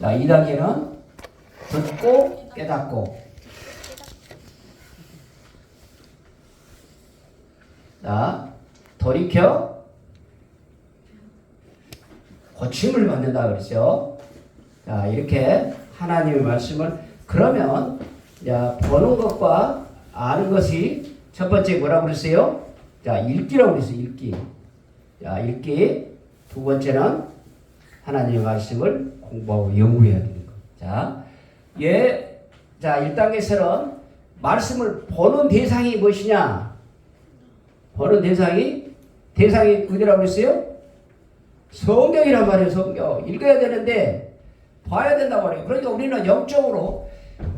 자, 2단계는 듣고 깨닫고. 자, 돌이켜 고침을 받는다 그랬죠. 자, 이렇게 하나님의 말씀을 그러면 자, 보는 것과 아는 것이 첫 번째 뭐라고 그랬어요? 자, 읽기라고 그랬어요. 읽기. 자, 읽기. 두 번째는 하나님의 말씀을 공부하고 연구해야 되는 거. 자, 자, 1단계에서는 말씀을 보는 대상이 무엇이냐? 보는 대상이 어디라고 그랬어요? 성경이란 말이에요. 성경. 읽어야 되는데 봐야 된다고 말이에요. 그러니까 우리는 영적으로,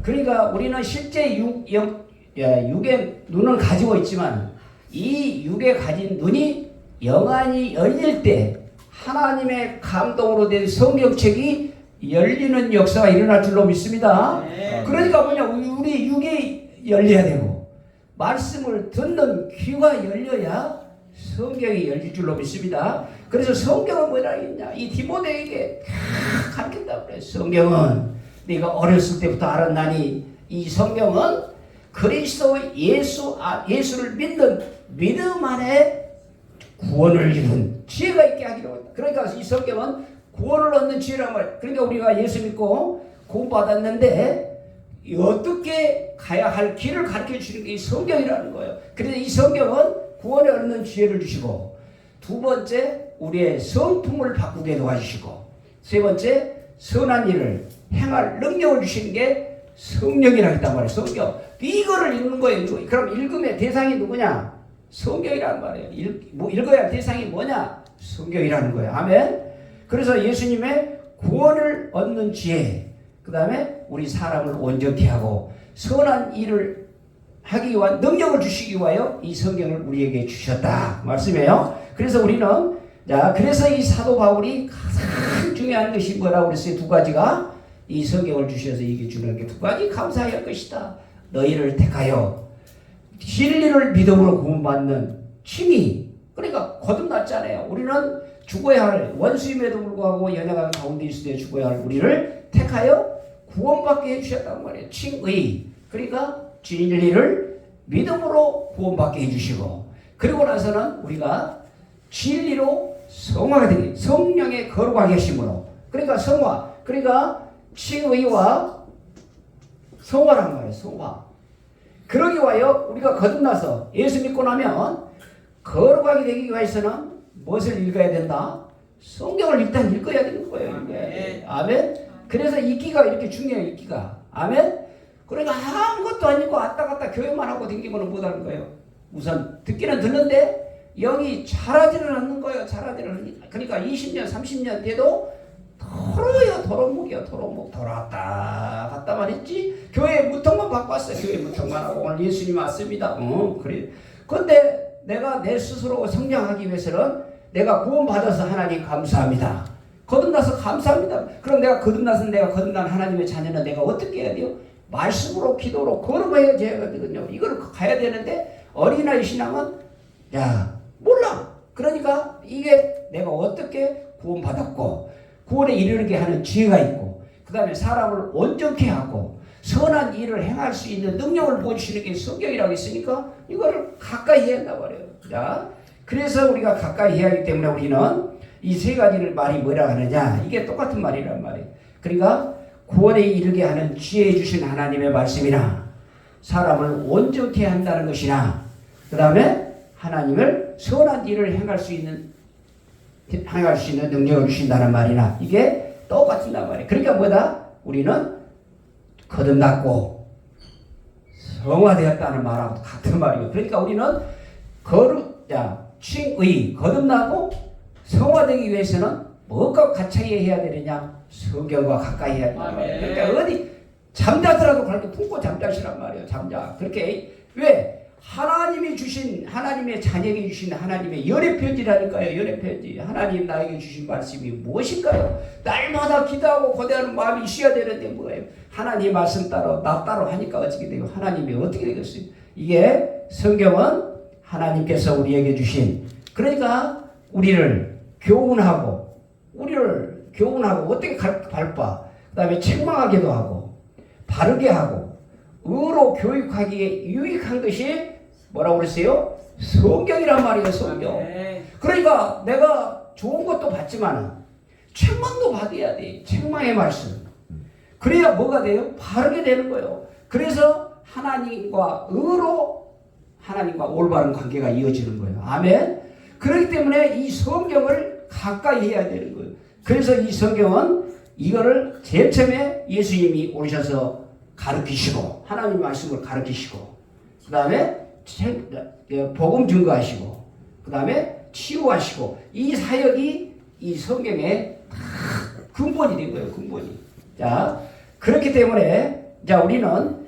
그러니까 우리는 실제 육의 눈을 가지고 있지만 이 육에 가진 눈이 영안이 열릴 때 하나님의 감동으로 된 성경책이 열리는 역사가 일어날 줄로 믿습니다. 그러니까 뭐냐, 우리 육이 열려야 되고 말씀을 듣는 귀가 열려야 성경이 열릴 줄로 믿습니다. 그래서 성경은 뭐라 했냐, 이 디모데에게 가르친다고 그래. 성경은 네가 어렸을 때부터 알았나니 이 성경은 그리스도 예수를 믿는 믿음 안에 구원을 이룬 지혜가 있게 하기로 했다. 그러니까 이 성경은 구원을 얻는 지혜란 말이야. 그러니까 우리가 예수 믿고 구원받았는데 어떻게 가야 할 길을 가르쳐 주시는 게 이 성경이라는 거예요. 그래서 이 성경은 구원을 얻는 지혜를 주시고, 두 번째 우리의 성품을 바꾸게 도와주시고, 세 번째 선한 일을 행할 능력을 주시는 게 성령이라고 했단 말이에요. 성경. 이거를 읽는 거예요. 그럼 읽음의 대상이 누구냐? 성경이라는 말이에요. 읽어야 할 대상이 뭐냐? 성경이라는 거예요. 아멘. 그래서 예수님의 구원을 얻는 지혜, 그 다음에 우리 사람을 온전케 하고 선한 일을 하기 위한 능력을 주시기 위하여 이 성경을 우리에게 주셨다 말씀이에요. 그래서 우리는, 자, 그래서 이 사도 바울이 가장 중요한 것이 뭐라고 그랬어요? 두 가지가, 이 성경을 주셔서 이게 주는 게 두 가지 감사해야 할 것이다. 너희를 택하여 진리를 믿음으로 구원받는 칭의. 그러니까 거듭났잖아요. 우리는 죽어야 할, 원수임에도 불구하고 연약한 가운데 있을 때 죽어야 할 우리를 택하여 구원받게 해주셨단 말이에요. 칭의. 그러니까 진리를 믿음으로 구원받게 해주시고, 그리고 나서는 우리가 진리로 성화가 되기, 성령의 거룩하게 하심으로, 그러니까 성화, 그러니까 칭의와 성화란 말이에요. 성화. 그러기 위하여 우리가 거듭나서 예수 믿고 나면 거룩하게 되기 위해서는 무엇을 읽어야 된다? 성경을 일단 읽어야 되는 거예요. 아멘. 그래서 읽기가 이렇게 중요해요. 읽기가. 아멘. 그러니까 아무것도 안 읽고 왔다 갔다 교회만 하고 댕기면 못하는 거예요. 우선 듣기는 듣는데 영이 자라지는 않는 거예요. 자라지는 않으니까. 그러니까 20년 30년 돼도 도로요. 도로묵이요. 도로묵 돌아왔다 갔다만 했지. 교회 무통만 바꿨어요. 교회 무통만 하고 오늘 예수님 왔습니다. 그래. 근데 내가 내 스스로 성장하기 위해서는 내가 구원받아서 하나님 감사합니다. 거듭나서 감사합니다. 그럼 내가 거듭난 하나님의 자녀는 내가 어떻게 해야 돼요? 말씀으로, 기도로, 걸어가야 되거든요. 이걸 가야 되는데 어린아이 신앙은 몰라. 그러니까 이게 내가 어떻게 구원받았고 구원에 이르게 하는 지혜가 있고, 그 다음에 사람을 온전케 하고 선한 일을 행할 수 있는 능력을 보여주시는 게 성경이라고 했으니까 이거를 가까이 해야 한단 말이에요. 자, 그래서 우리가 가까이 해야 하기 때문에 우리는 이 세 가지를 말이 뭐라 하느냐, 이게 똑같은 말이란 말이에요. 그러니까 구원에 이르게 하는 지혜 주신 하나님의 말씀이나 사람을 온전케 한다는 것이나, 그 다음에 하나님을 선한 일을 행할 수 있는 능력을 주신다는 말이나, 이게 똑같은단 말이에요. 그러니까 뭐다? 우리는 거듭났고 성화되었다는 말하고 같은 말이에요. 그러니까 우리는 칭의, 거듭나고 성화되기 위해서는 뭐가 가까이 해야 되느냐? 성경과 가까이 해야 된다 말이에요. 그러니까 어디 잠자더라도 그렇게 품고 잠자시란 말이에요. 잠자. 그렇게. 왜? 하나님이 주신, 하나님의 자녀에게 주신 하나님의 연애편지라니까요. 연애편지. 하나님 나에게 주신 말씀이 무엇인가요? 날마다 기도하고 고대하는 마음이 있어야 되는데 뭐예요? 하나님 말씀 따로 나 따로 하니까 어떻게 돼요? 하나님이 어떻게 되겠어요? 이게 성경은 하나님께서 우리에게 주신, 그러니까 우리를 교훈하고 어떻게 밟아, 그 다음에 책망하기도 하고 바르게 하고 의로 교육하기에 유익한 것이 뭐라고 그랬어요? 성경이란 말이에요. 성경. 그러니까 내가 좋은 것도 받지만 책망도 받아야 돼. 책망의 말씀. 그래야 뭐가 돼요? 바르게 되는 거예요. 그래서 하나님과 의로 하나님과 올바른 관계가 이어지는 거예요. 아멘. 그렇기 때문에 이 성경을 가까이 해야 되는 거예요. 그래서 이 성경은 이거를 제일 처음에 예수님이 오셔서 가르치시고 하나님 말씀을 가르치시고 그 다음에 복음 증거하시고 그 다음에 치유하시고 이 사역이 이 성경의 근본이 된 거예요. 근본이. 자, 그렇기 때문에 자 우리는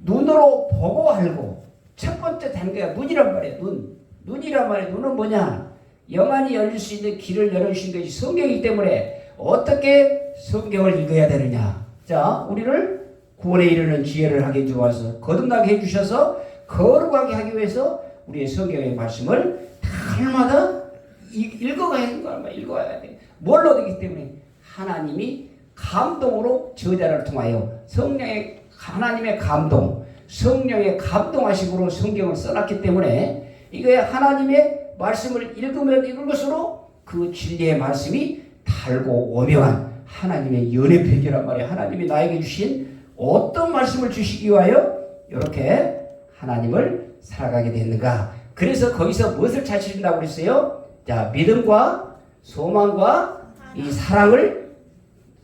눈으로 보고 알고 첫 번째 단계가 눈이란 말이에요. 눈이란 말이에요. 눈은 뭐냐? 영안이 열릴 수 있는 길을 열어주신 것이 성경이기 때문에 어떻게 성경을 읽어야 되느냐? 자, 우리를 구원에 이르는 지혜를 하게 주어서 거듭나게 해주셔서 거룩하게 하기 위해서 우리의 성경의 말씀을 날마다 읽어가야 하는 거야. 읽어야 돼. 뭘로 되기 때문에 하나님이 감동으로 저자를 통하여 하나님의 감동, 성령의 감동하심으로 성경을 써놨기 때문에 이게 하나님의 말씀을 읽으면 읽을수록 그 진리의 말씀이 달고 오묘한 하나님의 연애 편지란 말이에요. 하나님이 나에게 주신 어떤 말씀을 주시기 위하여 이렇게 하나님을 살아가게 됐는가. 그래서 거기서 무엇을 찾으신다고 그랬어요? 자, 믿음과 소망과 이 사랑을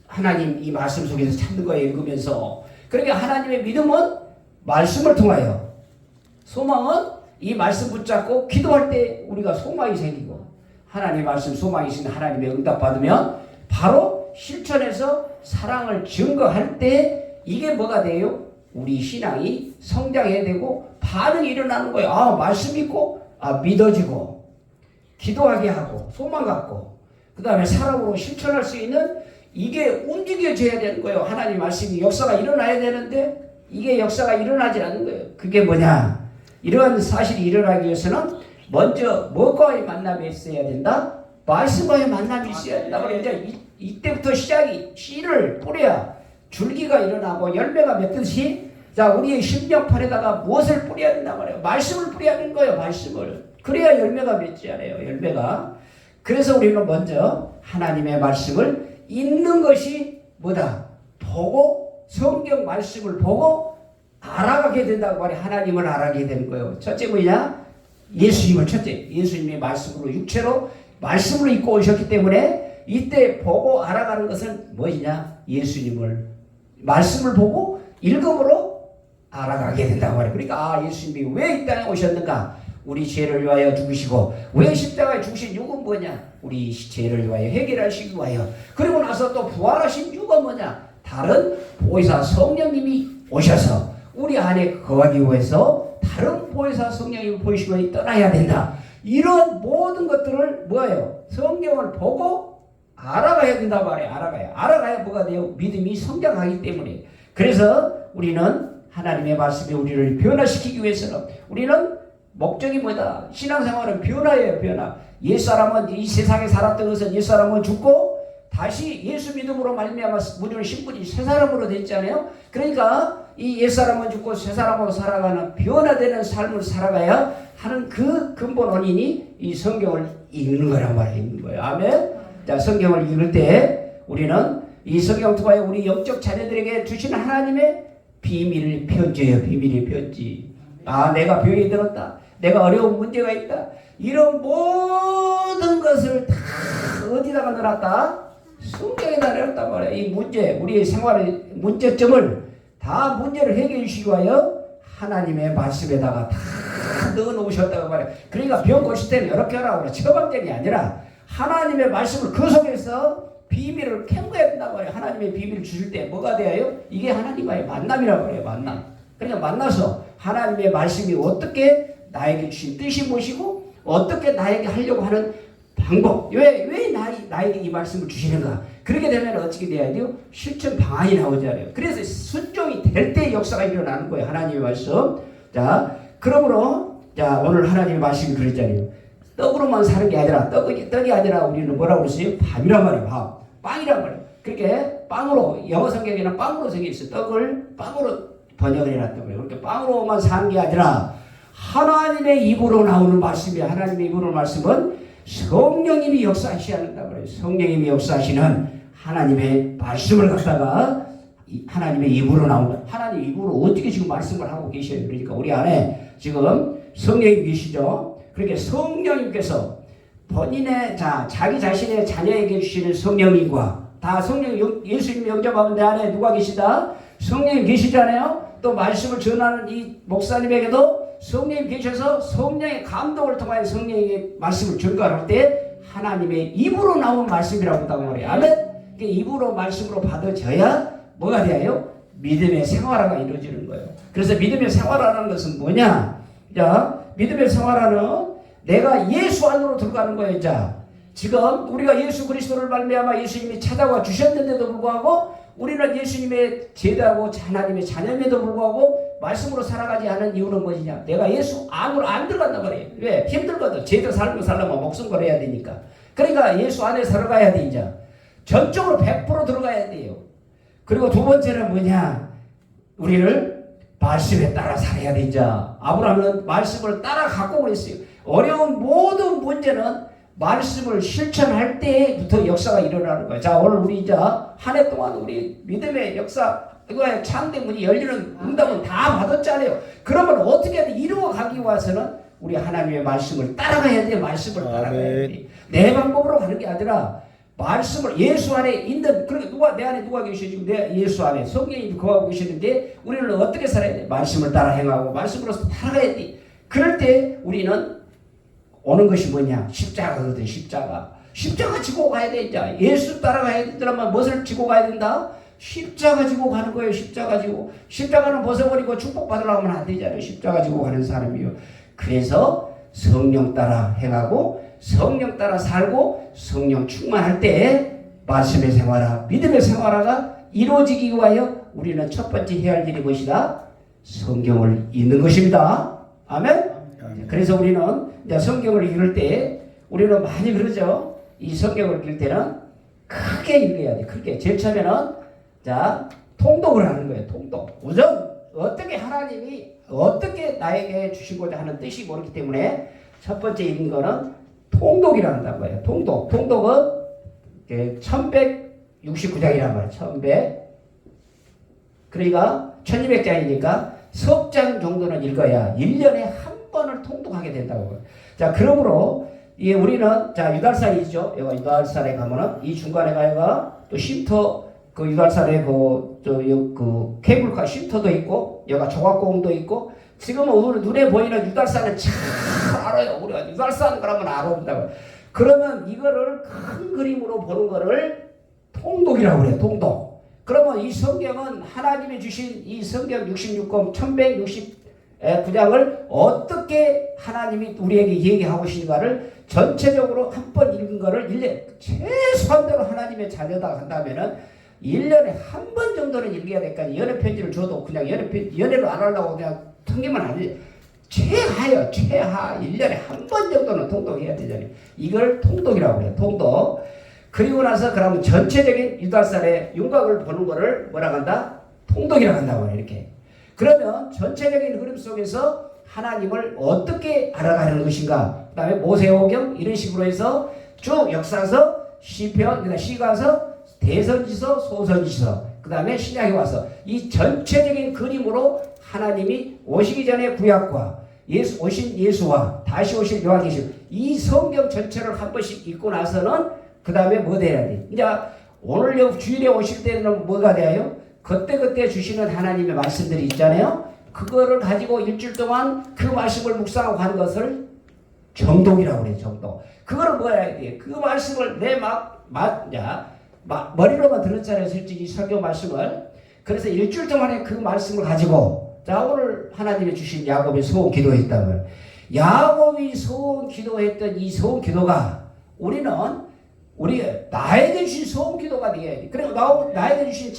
하나님 이 말씀 속에서 찾는 거예요. 읽으면서. 그러니까 하나님의 믿음은 말씀을 통하여, 소망은 이 말씀 붙잡고 기도할 때 우리가 소망이 생기고, 하나님의 말씀 소망이 있으면 하나님의 응답 받으면 바로 실천해서 사랑을 증거할 때 이게 뭐가 돼요? 우리 신앙이 성장해야 되고 반응이 일어나는 거예요. 아, 말씀 있고 믿어지고 기도하게 하고 소망 갖고 그 다음에 사랑으로 실천할 수 있는 이게 움직여져야 되는 거예요. 하나님 말씀이 역사가 일어나야 되는데 이게 역사가 일어나지 않는 거예요. 그게 뭐냐? 이러한 사실이 일어나기 위해서는 먼저 뭐과의 만남이 있어야 된다? 말씀과의 만남이 있어야 된다. 그래서 이때부터 시작이 씨를 뿌려야 줄기가 일어나고 열매가 맺듯이 자 우리의 심령판에다가 무엇을 뿌려야 된단 말이에요. 말씀을 뿌려야 되는 거예요. 말씀을. 그래야 열매가 맺지 않아요. 열매가. 그래서 우리는 먼저 하나님의 말씀을 읽는 것이 뭐다? 보고 성경 말씀을 보고 알아가게 된다고 말해. 하나님을 알아가게 되는 거예요. 첫째 뭐냐? 예수님을 첫째. 예수님의 말씀으로 육체로 말씀으로 입고 오셨기 때문에 이때 보고 알아가는 것은 무엇이냐? 예수님을 말씀을 보고 읽음으로 알아가게 된다고 말해요. 그러니까 예수님이 왜 이 땅에 오셨는가? 우리 죄를 위하여 죽으시고 왜 십자가에 죽으신 이유가 뭐냐? 우리 죄를 위하여 해결하시기 위하여. 그리고 나서 또 부활하신 이유가 뭐냐? 다른 보혜사 성령님이 오셔서 우리 안에 거하기 위해서 다른 보혜사 성령님이 보이시고 떠나야 된다. 이런 모든 것들을 뭐예요? 성경을 보고 알아가야 된다 말이에요. 알아가야 뭐가 돼요? 믿음이 성장하기 때문에. 그래서 우리는 하나님의 말씀이 우리를 변화시키기 위해서는 우리는 목적이 뭐다? 신앙생활은 변화예요. 변화. 옛사람은 이 세상에 살았던 것은 옛사람은 죽고 다시 예수 믿음으로 말미암아 무료는 신분이 새 사람으로 됐잖아요. 그러니까 이 옛사람은 죽고 새 사람으로 살아가는 변화되는 삶을 살아가야 하는 그 근본 원인이 이 성경을 읽는 거란 말이에요. 읽는 거예요. 아멘. 자, 성경을 읽을 때 우리는 이 성경 통하여 우리 영적 자녀들에게 주시는 하나님의 비밀 편지예요. 비밀의 편지. 아, 내가 병이 들었다. 내가 어려운 문제가 있다. 이런 모든 것을 다 어디다가 넣어놨다? 성경에다 넣었단 말이에요. 이 문제, 우리의 생활의 문제점을 다 문제를 해결해 주시기 위하여 하나님의 말씀에다가 다 넣어놓으셨다고 말해요. 그러니까 병 고칠 때는 이렇게 하라고 그래. 처방전이 아니라 하나님의 말씀을 그 속에서 비밀을 캐묻어야 된다고 해요. 하나님의 비밀을 주실 때 뭐가 돼요? 이게 하나님과의 만남이라고 해요. 만남. 그러니까 만나서 하나님의 말씀이 어떻게 나에게 주신 뜻이 무엇이고 어떻게 나에게 하려고 하는 방법, 왜 나에게 이 말씀을 주시는가? 그렇게 되면 어떻게 돼야 돼요? 실천 방안이 나오잖아요. 그래서 순종이 될 때 역사가 일어나는 거예요. 하나님의 말씀. 자, 그러므로 자 오늘 하나님의 말씀이 그랬잖아요. 떡으로만 사는 게 아니라 떡이 아니라 우리는 뭐라고 그랬어요? 밥이란 말이에요. 빵이란 말이에요. 그렇게 빵으로, 영어 성경에는 빵으로 생겨 있어요. 떡을 빵으로 번역을 해놨다고 그래요. 그렇게 빵으로만 사는 게 아니라 하나님의 입으로 나오는 말씀이, 하나님의 입으로 말씀은 성령님이 역사하셔야 한다고 그래요. 성령님이 역사하시는 하나님의 말씀을 갖다가 하나님의 입으로 나오는, 하나님 입으로 어떻게 지금 말씀을 하고 계셔요. 그러니까 우리 안에 지금 성령님 계시죠. 그렇게 성령님께서 본인의 자기 자신의 자녀에게 주시는 성령님과 다 성령, 예수님 영접하면 내 안에 누가 계시다? 성령님 계시잖아요. 또 말씀을 전하는 이 목사님에게도 성령님 계셔서 성령의 감동을 통하여 성령의 말씀을 전가할 때 하나님의 입으로 나온 말씀이라고 한다고 말해요. 아멘. 입으로 말씀으로 받아져야 뭐가 돼요? 믿음의 생활화가 이루어지는 거예요. 그래서 믿음의 생활화라는 것은 뭐냐? 자, 믿음의 생활화는 내가 예수 안으로 들어가는 거예요. 자, 지금 우리가 예수 그리스도를 말미암아 예수님이 찾아와 주셨는데도 불구하고 우리는 예수님의 제자고 하나님의 자녀임에도 불구하고 말씀으로 살아가지 않은 이유는 뭐냐? 내가 예수 안으로 안 들어간단 말이에요. 왜? 힘들거든. 제자 삶을 살려면 목숨 걸어야 되니까. 그러니까 예수 안에 들어가야 돼. 이제 전적으로 100% 들어가야 돼요. 그리고 두 번째는 뭐냐? 우리를 말씀에 따라 살아야 돼. 이제 아브라함은 말씀을 따라갖고 그랬어요. 어려운 모든 문제는 말씀을 실천할 때부터 역사가 일어나는 거예요. 자, 오늘 우리 이제 한 해 동안 우리 믿음의 역사, 이거의 창대문이 열리는 응답은 다 받았잖아요. 그러면 어떻게 해야 돼? 이루어가기 위해서는 우리 하나님의 말씀을 따라가야 돼. 말씀을 따라가야 돼. 내 방법으로 가는 게 아니라 말씀을 예수 안에 있는, 그러니까 누가 내 안에 누가 계시죠? 지금 내 예수 안에 성령이 거하고 계시는데 우리는 어떻게 살아야 돼? 말씀을 따라 행하고 말씀으로서 살아가야 돼. 그럴 때 우리는 오는 것이 뭐냐? 십자가거든. 십자가 지고 가야 돼. 이제 예수 따라가야 되더라면 무엇을 지고 가야 된다? 십자가 지고 가는 거예요. 십자가 지고. 십자가는 벗어버리고 축복받으려고 하면 안 되잖아요. 십자가 지고 가는 사람이요. 그래서 성령 따라 행하고 성령 따라 살고 성령 충만할 때 말씀의 생활화, 믿음의 생활화가 이루어지기 위하여 우리는 첫 번째 해야 할 일이 무엇이다? 성경을 읽는 것입니다. 아멘? 그래서 우리는 이제 성경을 읽을 때 우리는 많이 그러죠. 이 성경을 읽을 때는 크게 읽어야 돼. 크게. 제일 처음에는 자, 통독을 하는 거예요. 통독. 우선 어떻게 하나님이 어떻게 나에게 주시고자 하는 뜻이 모르기 때문에 첫 번째 읽는 거는 통독이라는 거예요. 통독. 통독은 1169장이란 말이에요. 1100. 그러니까 1200장이니까 석 장 정도는 읽어야 1년에 한 번을 통독하게 된다고. 자, 그러므로 우리는 자 유달산이죠. 여기 유달산에 가면은 이 중간에 가야가 또 쉼터 그 유달산에 그 케이블카 쉼터도 있고 여기가 조각공도 있고 지금은 오늘 눈에 보이는 유달산은 잘 알아요. 우리가 유달산 그러면 알아본다고. 그러면 이거를 큰 그림으로 보는 거를 통독이라고 그래요. 통독. 그러면 이 성경은 하나님이 주신 이 성경 66권 1169장을 어떻게 하나님이 우리에게 얘기하고 계신가를 전체적으로 한 번 읽은 거를 1년 최소한대로 하나님의 자녀다 한다면은 1년에 한 번 정도는 읽어야 될까. 연애 편지를 줘도 그냥 연애를 안 하려고 그냥 통기만 안 해. 최하 1년에 한 번 정도는 통독해야 되잖아요. 이걸 통독이라고 해요. 통독. 그리고 나서 그러면 전체적인 유달산의 윤곽을 보는 거를 뭐라고 한다? 통독이라고 한다고 해요. 이렇게. 그러면 전체적인 흐름 속에서 하나님을 어떻게 알아가는 것인가? 그 다음에 모세오경 이런 식으로 해서 쭉 역사서, 시편, 그다음 시가서, 대선지서, 소선지서, 그 다음에 신약에 와서 이 전체적인 그림으로 하나님이 오시기 전에 구약과 오신 예수와 다시 오실 요한계시록 이 성경 전체를 한 번씩 읽고 나서는 그 다음에 뭐 돼야 돼? 이제 오늘 주일에 오실 때는 뭐가 돼요? 그때그때 주시는 하나님의 말씀들이 있잖아요. 그거를 가지고 일주일 동안 그 말씀을 묵상하고 하는 것을 정독이라고 그래요. 정독. 그거를 뭐 해야 돼? 그 말씀을 내 머리로만 들었잖아요. 솔직히 설교 말씀을. 그래서 일주일 동안에 그 말씀을 가지고 자 오늘 하나님이 주신 야곱이 소원 기도했다면 야곱이 소원 기도했던 이 소원 기도가 우리 나에게 주신 소원 기도가 되어야 돼. 그리고 나에게 주신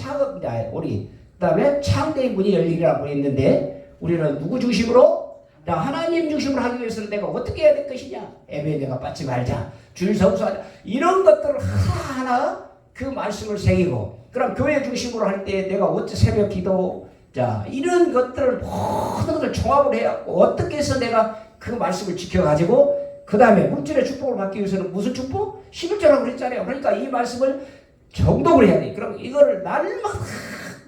우리 그다음에 창대의 문이 열리라고 했는데 우리는 누구 중심으로? 하나님 중심으로 하기 위해서는 내가 어떻게 해야 될 것이냐? 애매에 내가 빠지 말자. 줄 성수하자. 이런 것들을 하나하나 그 말씀을 새기고, 그럼 교회 중심으로 할 때 내가 어째 새벽 기도, 자, 이런 것들을 모든 것을 종합을 해갖고 어떻게 해서 내가 그 말씀을 지켜가지고 그 다음에 물질의 축복을 받기 위해서는 무슨 축복? 11조라고 그랬잖아요. 그러니까 이 말씀을 정독을 해야 돼. 그럼 이거를 날마다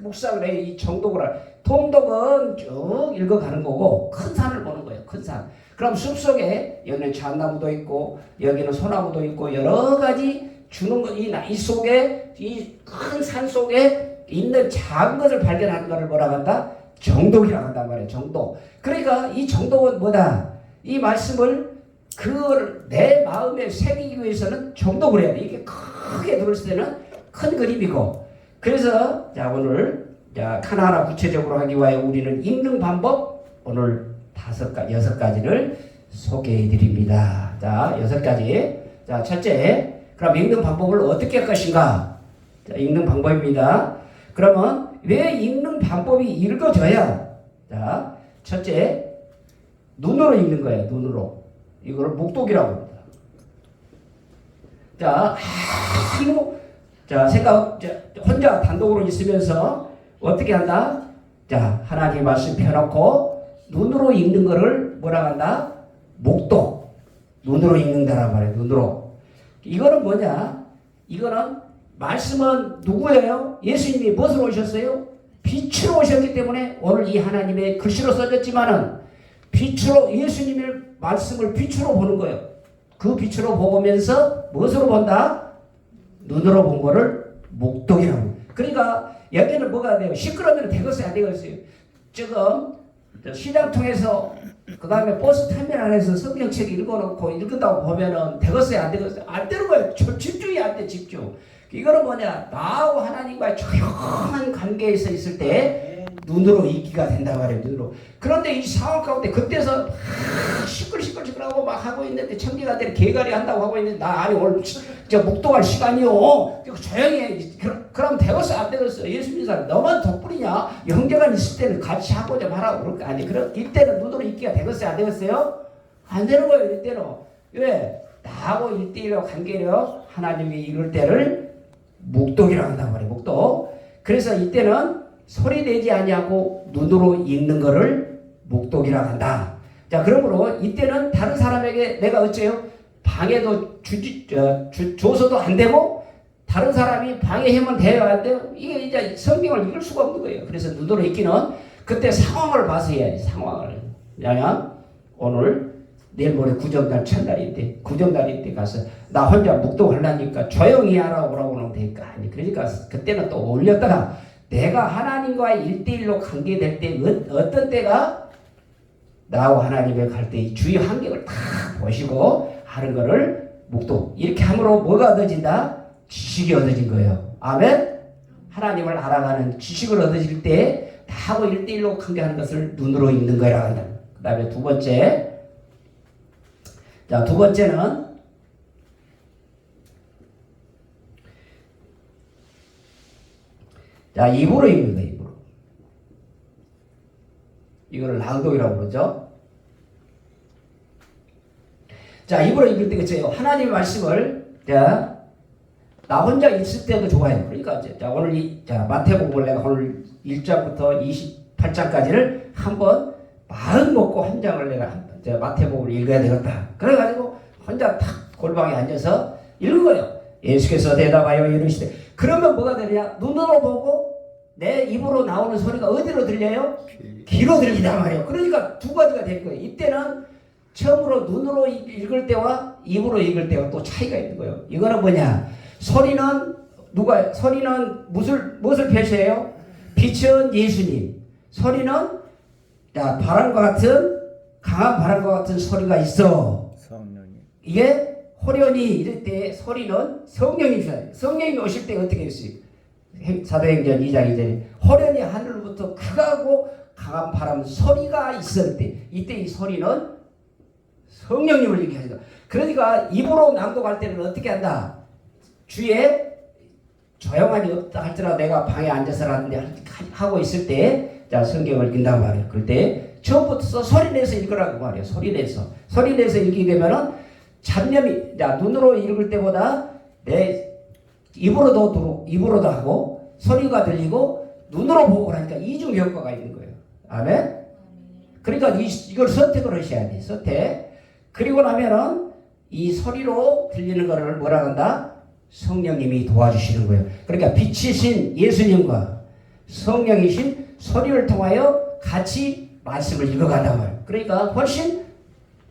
묵상을 해. 이 정독을 통독은 쭉 읽어가는 거고 큰 산을 보는 거예요. 큰 산. 그럼 숲속에 여기는 잣나무도 있고 여기는 소나무도 있고 여러 가지 주는 것, 이 속에 이 큰 산 속에 있는 작은 것을 발견하는 것을 뭐라고 한다? 정독이라고 한단 말이에요. 정독. 그러니까 이 정독은 뭐다? 이 말씀을 그걸 내 마음에 새기기 위해서는 정독을 해야 돼. 이게 크게 들었을 때는 큰 그림이고. 그래서 자 오늘 자 하나하나 구체적으로 하기 위하여 우리는 읽는 방법 오늘 6가지를 소개해 드립니다. 자 6가지. 자 첫째, 그럼 읽는 방법을 어떻게 할 것인가? 자, 읽는 방법입니다. 그러면 왜 읽는 방법이 읽어져야? 자 첫째, 눈으로 읽는 거예요. 눈으로. 이거를 묵독이라고 합니다. 자, 혼자 단독으로 있으면서 어떻게 한다? 자, 하나님의 말씀 펴놓고 눈으로 읽는 거를 뭐라고 한다? 묵독. 눈으로 읽는다란 말이에요. 눈으로. 이거는 뭐냐? 이거는 말씀은 누구예요? 예수님이 무엇으로 오셨어요? 빛으로 오셨기 때문에 오늘 이 하나님의 글씨로 써졌지만은 빛으로 예수님의 말씀을 빛으로 보는 거예요. 그 빛으로 보면서 무엇으로 본다? 눈으로 본 거를 묵독이라고. 그러니까 여기는 뭐가 돼요? 시끄러우면 되겠어요? 안 되겠어요? 지금 시장 통해서 그 다음에 버스 터미널에서 성경책 읽어놓고 읽는다고 보면은 되겠어요? 안 되겠어요? 안 되는 거예요. 집중이 안 돼. 집중. 이거는 뭐냐? 나하고 하나님과의 조용한 관계에서 있을 때 눈으로 읽기가 된단 말이에요. 눈으로. 그런데 이 상황 가운데 그때서 막 시끌시끌시끌하고 막 하고 있는데 청기가들이 개가리 한다고 하고 있는데 나 아니 오늘 저 묵독할 시간이요. 조용히 해. 그럼 되겠어? 안 되겠어? 예수 믿는 사람 너만 덕분이냐? 형제가 있을 때는 같이 하고 좀 하라고 그럴 거 아니. 그럼 이때는 눈으로 읽기가 되겠어요? 안 되겠어요? 안 되는 거예요. 이때는. 왜? 나하고 1대1로 관계로 하나님이 이룰 때를 묵독이라고 한단 말이에요. 묵독. 그래서 이때는 소리 내지 아니하고 눈으로 읽는 거를 묵독이라고 한다. 자, 그러므로 이때는 다른 사람에게 내가 어째요? 방해도 줘서도 안 되고 다른 사람이 방해하면 돼요? 안 돼요? 이게 이제 성경을 읽을 수가 없는 거예요. 그래서 눈으로 읽기는 그때 상황을 봐서 해야지. 상황을. 그냥 오늘 내일 모레 구정달 첫날인데 구정달인데 가서 나 혼자 묵독하려니까 조용히 하라고 오라고 되니까 아니 그러니까 그때는 또 올렸다가 내가 하나님과 1대1로 관계될 때 어떤 때가 나하고 하나님의 갈 때 이 주의 환경을 다 보시고 하는 거를 묵독. 이렇게 함으로 뭐가 얻어진다? 지식이 얻어진 거예요. 아멘? 하나님을 알아가는 지식을 얻어질 때 나하고 1대1로 관계하는 것을 눈으로 읽는 거라고 한다. 그 다음에 두 번째. 자, 두 번째는 자, 입으로 읽는 거예요. 입으로. 이거를 낭독이라고 그러죠. 자, 입으로 읽을 때 그렇죠. 하나님의 말씀을 자, 나 혼자 있을 때도 좋아요. 그러니까 자, 오늘 마태복음을 내가 오늘 1장부터 28장까지를 한번 마음 먹고 한 장을 내가 마태복음을 읽어야 되겠다. 그래가지고 혼자 탁 골방에 앉아서 읽은 거예요. 예수께서 대답하여 이르시되 그러면 뭐가 되냐? 눈으로 보고 내 입으로 나오는 소리가 어디로 들려요? 귀로 들리단 말이에요. 그러니까 두 가지가 될 거예요. 이때는 처음으로 눈으로 읽을 때와 입으로 읽을 때와 또 차이가 있는 거예요. 이거는 뭐냐? 소리는 무엇을 표시해요? 빛은 예수님. 소리는 바람과 같은 강한 바람과 같은 소리가 있어. 성령님. 이게 호련히 이럴 때 소리는 성령님이셔요. 성령님이 오실 때 어떻게 했어요? 사도행전 2장 2절에 호련히 하늘로부터 크고 강한 바람 소리가 있을 때 이때 이 소리는 성령님을 얘기하죠. 그러니까 입으로 낭독할 때는 어떻게 한다? 주에 조용하니 없다 할지라도 내가 방에 앉아서라든지 하고 있을 때 자 성경을 읽는단 말이에요. 그럴 때 처음부터 소리 내서 읽으라고 말이에요. 소리 내서 읽게 되면은 잡념이 눈으로 읽을 때보다 내 입으로도 하고 소리가 들리고 눈으로 보고 하니까 이중 효과가 있는 거예요. 아멘. 그러니까 이걸 선택을 하셔야 돼. 선택. 그리고 나면은 이 소리로 들리는 거를 뭐라 한다? 성령님이 도와주시는 거예요. 그러니까 빛이신 예수님과 성령이신 소리를 통하여 같이 말씀을 읽어간단 말이에요. 그러니까 훨씬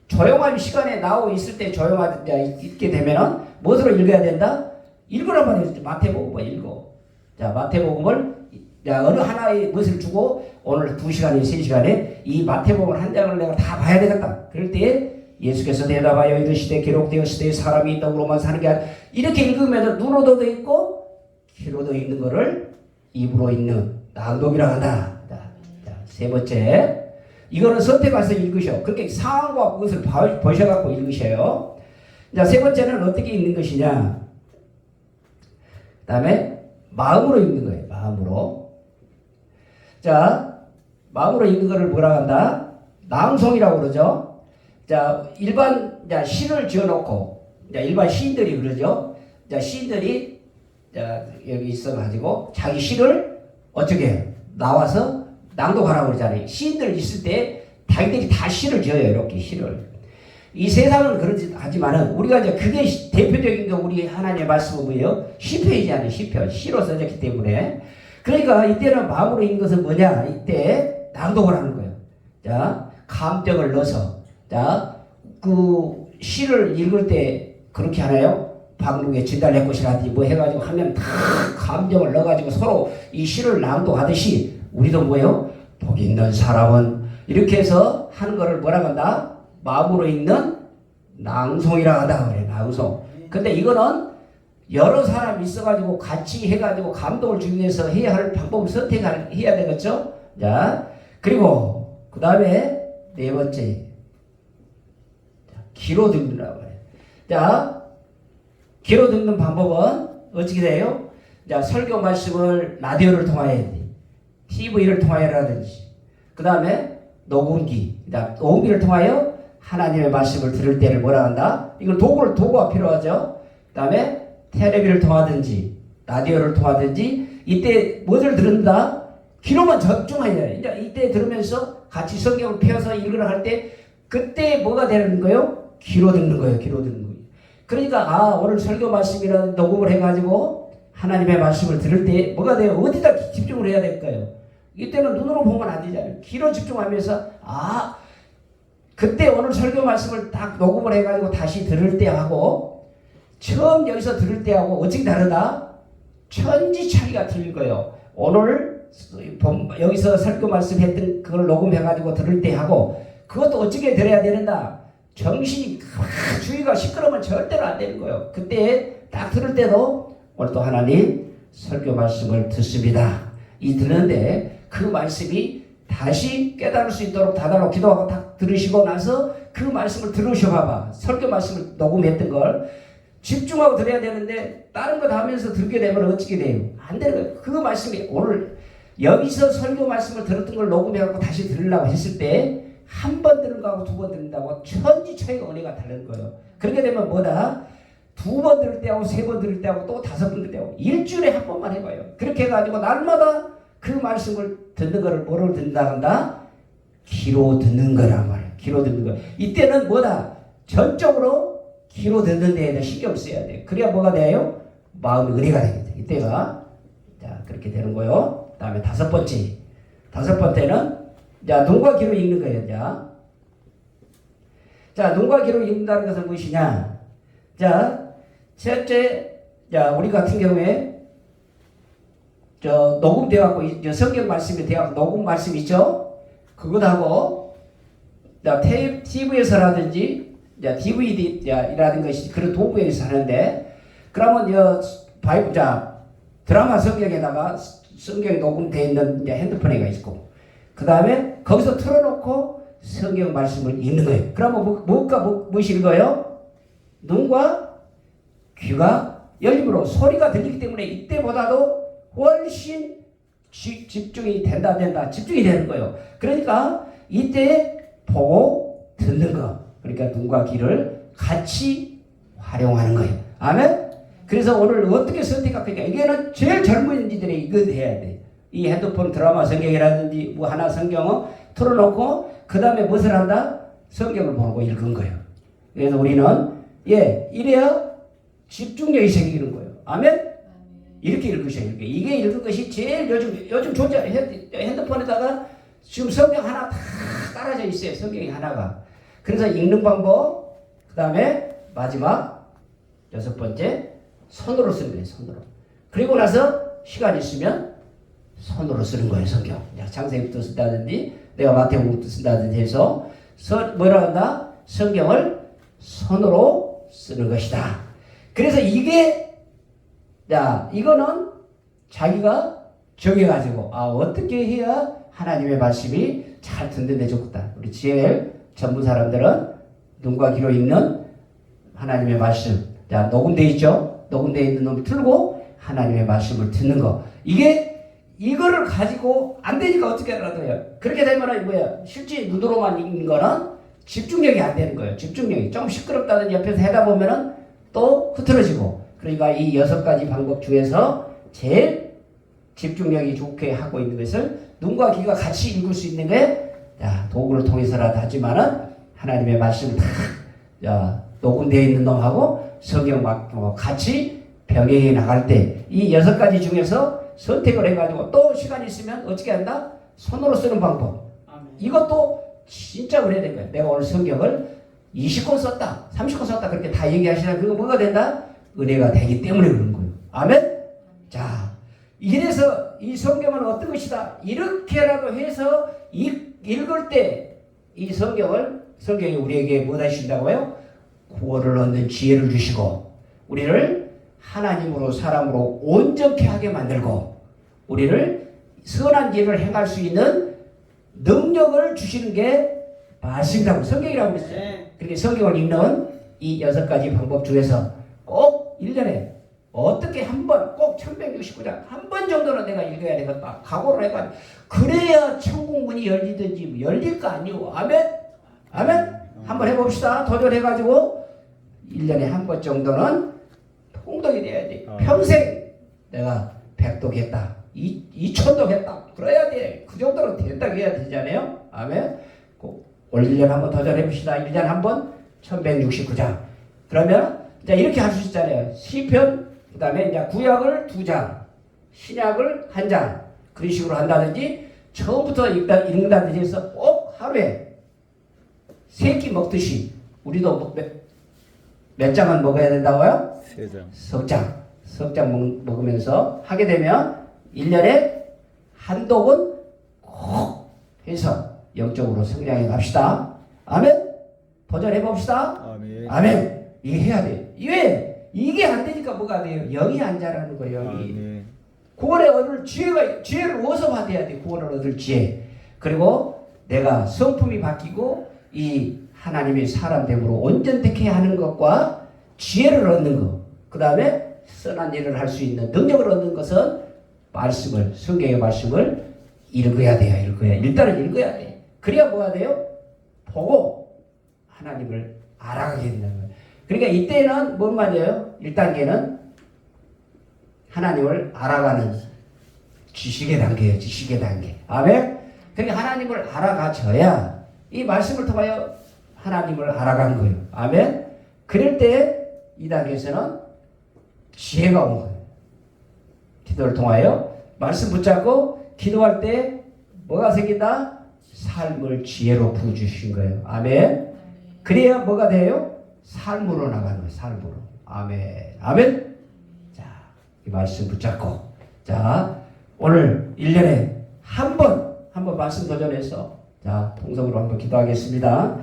조용한 시간에 나오고 있을 때 있게 되면은 무엇으로 읽어야 된다? 읽으란 말이에요. 마태복음을 읽어. 자, 마태복음을 어느 하나의 것을 주고 오늘 2시간에 3시간에 이 마태복음 한 장을 내가 다 봐야 되겠다. 그럴 때 예수께서 대답하여 이르시되 기록되었으되 사람이 떡으로만 사는 게 아니라 이렇게 읽으면 눈으로도 있고 귀로도 있는 거를 입으로 읽는 낭독이라고 한다. 자, 세 번째. 이거는 선택해서 읽으셔. 그렇게 상황과 그것을 보셔갖고 읽으셔요. 자, 세 번째는 어떻게 읽는 것이냐. 그 다음에 마음으로 읽는 거예요. 마음으로. 자, 마음으로 읽는 거를 뭐라 한다? 낭송이라고 그러죠. 자, 자, 시를 지어놓고, 자, 일반 시인들이 그러죠. 자, 시인들이, 자, 여기 있어가지고, 자기 시를 어떻게 해요? 나와서 낭독하라고 그러잖아요. 시인들 있을 때, 자기들이 다 시를 지어요. 이렇게 시를. 이 세상은 그러지, 하지만은, 우리가 이제 그게 대표적인 거, 우리 하나님의 말씀은 뭐예요? 시편이잖아요. 시편. 시로 써졌기 때문에. 그러니까 이때는 마음으로 읽는 것은 뭐냐? 이때 낭독을 하는 거예요. 자, 감정을 넣어서. 자, 그 시를 읽을 때 그렇게 하나요? 방송에 진달래 꽃이라든지 뭐 해가지고 하면 다 감정을 넣어가지고 서로 이 시를 낭독하듯이 우리도 뭐예요? 복 있는 사람은 이렇게 해서 하는 거를 뭐라고 한다? 마음으로 읽는 낭송이라고 한다 그래. 낭송. 근데 이거는 여러 사람이 있어가지고 같이 해가지고 감동을 주기 위해서 해야 할 방법을 선택해야 되겠죠? 자, 그리고 그 다음에 네 번째. 귀로 듣는다고 해요. 자, 귀로 듣는 방법은 어떻게 돼요? 자, 설교 말씀을 라디오를 통하여 TV를 통하여라든지, 그 다음에 녹음기, 녹음기를 통하여 하나님의 말씀을 들을 때를 뭐라 한다? 이걸 도구가 필요하죠. 그 다음에 텔레비를 통하든지, 라디오를 통하든지, 이때 뭐를 들은다? 귀로만 집중해야 돼요. 이때 들으면서 같이 성경을 펴서 읽으라 할 때, 그때 뭐가 되는 거예요? 귀로 듣는 거예요. 귀로 듣는 거예요. 그러니까 오늘 설교 말씀이라는 녹음을 해가지고 하나님의 말씀을 들을 때 뭐가 돼요? 어디다 집중을 해야 될까요? 이때는 눈으로 보면 안 되잖아요. 귀로 집중하면서 그때 오늘 설교 말씀을 딱 녹음을 해가지고 다시 들을 때하고 처음 여기서 들을 때하고 어떻게 다르다? 천지 차이가 틀릴 거예요. 오늘 여기서 설교 말씀했던 그걸 녹음해가지고 들을 때하고 그것도 어떻게 들어야 되는다? 정신이 주의가 시끄러우면 절대로 안 되는 거예요. 그때 딱 들을 때도 오늘 또 하나님 설교 말씀을 듣습니다. 이 듣는데 그 말씀이 다시 깨달을 수 있도록 다달라고 기도하고 딱 들으시고 나서 그 말씀을 들으셔 봐봐. 설교 말씀을 녹음했던 걸 집중하고 들어야 되는데 다른 거 다 하면서 들게 되면 어떻게 돼요? 안 되는 거예요. 그 말씀이 오늘 여기서 설교 말씀을 들었던 걸 녹음해갖고 다시 들으려고 했을 때 한 번 들은 거하고 두 번 들은다고 천지 차이가 은혜가 다른 거예요. 그렇게 되면 뭐다? 두 번 들을 때하고 세 번 들을 때하고 또 다섯 번 들을 때하고 일주일에 한 번만 해봐요. 그렇게 해가지고 날마다 그 말씀을 듣는 거를 뭐로 듣는다 한다? 귀로 듣는 거란 말이에요. 귀로 듣는 거. 이때는 뭐다? 전적으로 귀로 듣는 데에다 신경 써야 돼요. 그래야 뭐가 돼요? 마음의 은혜가 되겠죠. 이때가. 자, 그렇게 되는 거요. 그 다음에 다섯 번째는 자, 눈과 귀로 읽는 거예요. 자, 눈과 귀로 읽는다는 것은 무엇이냐? 자, 첫째, 자, 우리 같은 경우에 녹음되어갖고 성경 말씀이 되어 녹음 말씀 있죠? 그것하고 자, TV에서라든지 DVD라는 것이 그런 도구에서 하는데 그러면 드라마 성경에다가 성경이 녹음되어 있는 핸드폰에가 있고 그 다음에 거기서 틀어놓고 성경 말씀을 읽는 거예요. 그러면 무엇이 읽어요? 눈과 귀가 열림으로 소리가 들리기 때문에 이때보다도 훨씬 집중이 집중이 되는 거예요. 그러니까 이때 보고 듣는 거. 그러니까 눈과 귀를 같이 활용하는 거예요. 아멘? 그래서 오늘 어떻게 선택할 거냐. 이게는 제일 젊은이들이 이거 해야 돼. 이 핸드폰 드라마 성경이라든지 뭐 하나 성경을 틀어놓고 그 다음에 무엇을 한다? 성경을 보고 읽은 거예요. 그래서 우리는 이래야 집중력이 생기는 거예요. 아멘? 이렇게 읽으셔야 돼요. 이게 읽은 것이 제일 요즘 존재 핸드폰에다가 지금 성경 하나 다 깔아져 있어요. 성경이 하나가. 그래서 읽는 방법, 그 다음에 마지막 6번째 손으로 쓰는 거예요. 손으로. 그리고 나서 시간 있으면 손으로 쓰는 거예요. 성경. 창세기부터 쓴다든지 내가 마태복음부터 쓴다든지 해서 뭐라 한다? 성경을 손으로 쓰는 것이다. 그래서 이거는 자기가 정해가지고 어떻게 해야 하나님의 말씀이 잘 듣는데 좋겠다. 우리 제일 전문 사람들은 눈과 귀로 읽는 하나님의 말씀. 녹음돼 있죠? 녹음돼 있는 놈 틀고 하나님의 말씀을 듣는 거. 이거를 가지고 안 되니까 어떻게 하라고요? 그렇게 되면은 뭐야? 실제 눈으로만 읽는 거는 집중력이 안 되는 거예요. 집중력이 좀 시끄럽다는 옆에서 하다 보면은 또 흐트러지고. 그러니까 이 6가지 방법 중에서 제일 집중력이 좋게 하고 있는 것을 눈과 귀가 같이 읽을 수 있는 게 도구를 통해서라도 하지만은 하나님의 말씀 다 녹음되어 있는 놈하고 성경 같이 병행해 나갈 때 이 6가지 중에서 선택을 해가지고 또 시간 있으면 어떻게 한다? 손으로 쓰는 방법. 이것도 진짜 그래야 된 거예요. 내가 오늘 성경을 20권 썼다, 30권 썼다 그렇게 다 얘기하시나 그거 뭐가 된다? 은혜가 되기 때문에 그런 거예요. 아멘? 자, 이래서 이 성경은 어떤 것이다? 이렇게라도 해서 읽을 때 이 성경이 우리에게 뭐 하신다고요? 구원을 얻는 지혜를 주시고 우리를 하나님으로 사람으로 온전케 하게 만들고 우리를 선한 일을 행할 수 있는 능력을 주시는 게 말씀이라고 성경이라고 그랬어요. 그렇게 성경을 읽는 이 6가지 방법 중에서 꼭 1년에 어떻게 한 번, 꼭 1169장 한 번 정도는 내가 읽어야 되겠다. 각오를 해가지고 그래야 천국 문이 열리든지 열릴 거 아니오. 아멘? 아멘? 한번 해봅시다. 도전해가지고 1년에 한 번 정도는 통독이 돼야 돼. 평생 내가 100독했다. 2000독했다. 그래야 돼. 그 정도는 된다고 해야 되잖아요. 아멘? 올 1년에 한 번 도전해봅시다. 1년에 한 번 1169장. 그러면 이렇게 할 수 있잖아요. 시편, 그 다음에 이제 구약을 2장, 신약을 1장. 그런 식으로 한다든지 처음부터 읽는다든지 해서 꼭 하루에 3끼 먹듯이 우리도 몇 장은 먹어야 된다고요? 3장. 석장 먹으면서 하게 되면 1년에 한 독은 꼭 해서 영적으로 성장해 갑시다. 아멘? 도전해 봅시다. 아멘. 이게 해야 돼. 왜? 이게 안 되니까 뭐가 돼요? 영이 안 자라는 거예요. 영이. 구원을 얻을 지혜를 어디서 받아야 돼? 구원을 얻을 지혜. 그리고 내가 성품이 바뀌고 이 하나님의 사람됨으로 온전되게 하는 것과 지혜를 얻는 것. 그 다음에 선한 일을 할 수 있는 능력을 얻는 것은 성경의 말씀을 읽어야 돼요. 일단은 읽어야 돼. 그래야 뭐가 돼요? 보고 하나님을 알아가게 된다는 거예요. 그러니까 이때는 뭔 말이에요? 1단계는 하나님을 알아가는 지식의 단계예요. 지식의 단계. 아멘? 그러니까 하나님을 알아가져야 이 말씀을 통하여 하나님을 알아가는 거예요. 아멘? 그럴 때 이 단계에서는 지혜가 온 거예요. 기도를 통하여 말씀 붙잡고 기도할 때 뭐가 생긴다? 삶을 지혜로 부어주신 거예요. 아멘? 그래야 뭐가 돼요? 삶으로 나가는 거예요. 삶으로. 아멘. 아멘? 자, 이 말씀 붙잡고 자, 오늘 1년에 한 번 말씀 도전해서 자, 통성으로 한번 기도하겠습니다.